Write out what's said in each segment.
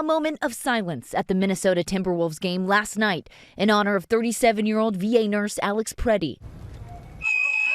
A moment of silence at the Minnesota Timberwolves game last night in honor of 37-year-old VA nurse Alex Pretti.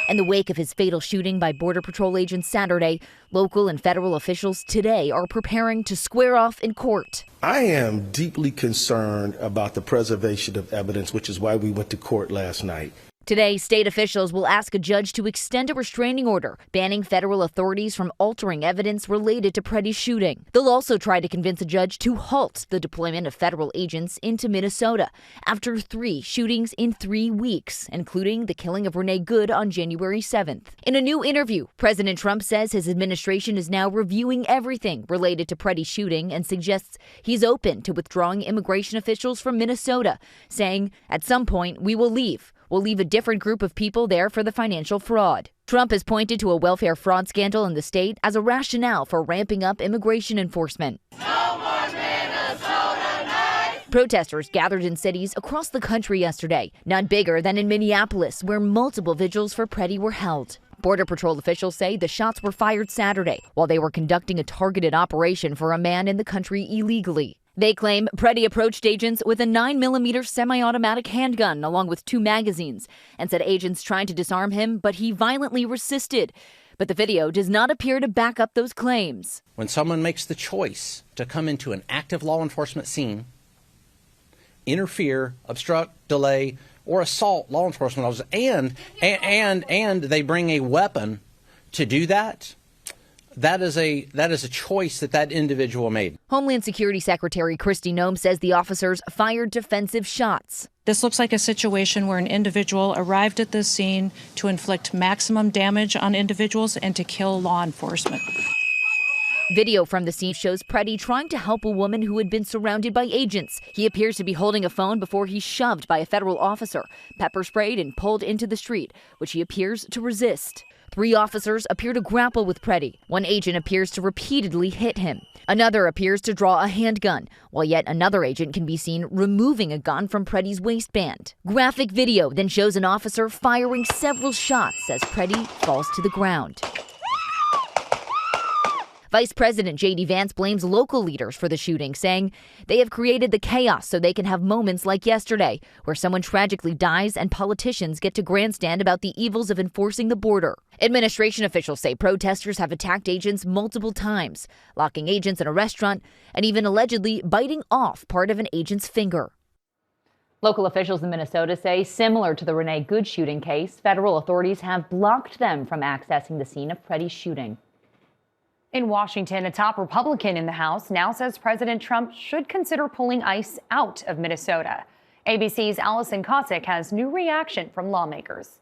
In the wake of his fatal shooting by Border Patrol agents Saturday, local and federal officials today are preparing to square off in court. I am deeply concerned about the preservation of evidence, which is why we went to court last night. Today, state officials will ask a judge to extend a restraining order, banning federal authorities from altering evidence related to Pretti's shooting. They'll also try to convince a judge to halt the deployment of federal agents into Minnesota after 3 shootings in 3 weeks, including the killing of Renee Good on January 7th. In a new interview, President Trump says his administration is now reviewing everything related to Pretti's shooting and suggests he's open to withdrawing immigration officials from Minnesota, saying, "At some point, we will leave. We'll leave a different group of people there for the financial fraud." Trump has pointed to a welfare fraud scandal in the state as a rationale for ramping up immigration enforcement. No more Minnesota nights! Protesters gathered in cities across the country yesterday, none bigger than in Minneapolis, where multiple vigils for Pretti were held. Border Patrol officials say the shots were fired Saturday while they were conducting a targeted operation for a man in the country illegally. They claim Pretti approached agents with a 9mm semi-automatic handgun along with 2 magazines and said agents tried to disarm him, but he violently resisted. But the video does not appear to back up those claims. When someone makes the choice to come into an active law enforcement scene, interfere, obstruct, delay, or assault law enforcement officers, and they bring a weapon to do that, that is a choice that individual made. Homeland Security Secretary Kristi Noem says the officers fired defensive shots. This looks like a situation where an individual arrived at this scene to inflict maximum damage on individuals and to kill law enforcement. Video from the scene shows Pretti trying to help a woman who had been surrounded by agents. He appears to be holding a phone before he's shoved by a federal officer, pepper sprayed and pulled into the street, which he appears to resist. 3 officers appear to grapple with Pretti. 1 agent appears to repeatedly hit him. Another appears to draw a handgun, while yet another agent can be seen removing a gun from Pretti's waistband. Graphic video then shows an officer firing several shots as Pretti falls to the ground. Vice President J.D. Vance blames local leaders for the shooting, saying they have created the chaos so they can have moments like yesterday, where someone tragically dies and politicians get to grandstand about the evils of enforcing the border. Administration officials say protesters have attacked agents multiple times, locking agents in a restaurant and even allegedly biting off part of an agent's finger. Local officials in Minnesota say, similar to the Renee Good shooting case, federal authorities have blocked them from accessing the scene of Pretti's shooting. In Washington, a top Republican in the House now says President Trump should consider pulling ICE out of Minnesota. ABC's Allison Kosick has new reaction from lawmakers.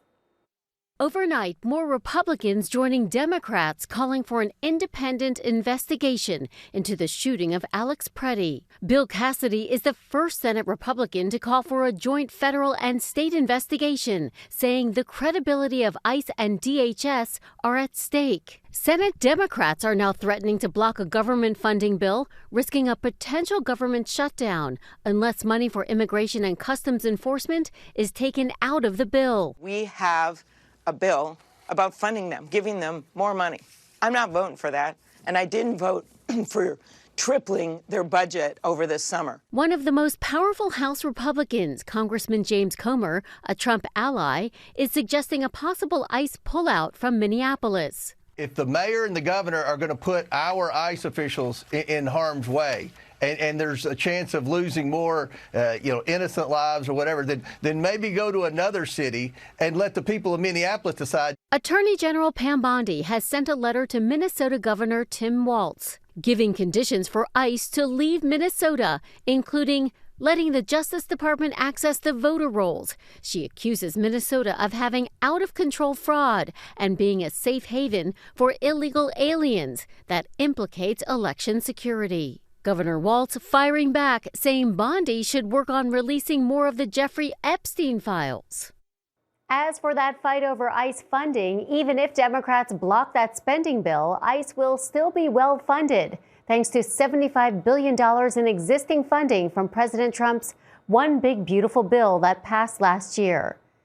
Overnight, more Republicans joining Democrats calling for an independent investigation into the shooting of Alex Pretti. Bill Cassidy is the first Senate Republican to call for a joint federal and state investigation, saying the credibility of ICE and DHS are at stake. Senate Democrats are now threatening to block a government funding bill, risking a potential government shutdown unless money for immigration and customs enforcement is taken out of the bill. We have a bill about funding them, giving them more money. I'm not voting for that, and I didn't vote for tripling their budget over this summer. One of the most powerful House Republicans, Congressman James Comer, a Trump ally, is suggesting a possible ICE pullout from Minneapolis. If the mayor and the governor are going to put our ICE officials in harm's way, and there's a chance of losing more, innocent lives or whatever, then maybe go to another city and let the people of Minneapolis decide. Attorney General Pam Bondi has sent a letter to Minnesota Governor Tim Walz, giving conditions for ICE to leave Minnesota, including letting the Justice Department access the voter rolls. She accuses Minnesota of having out-of-control fraud and being a safe haven for illegal aliens that implicates election security. Governor Walz firing back, saying Bondi should work on releasing more of the Jeffrey Epstein files. As for that fight over ICE funding, even if Democrats block that spending bill, ICE will still be well funded, thanks to $75 billion in existing funding from President Trump's One Big Beautiful Bill that passed last year.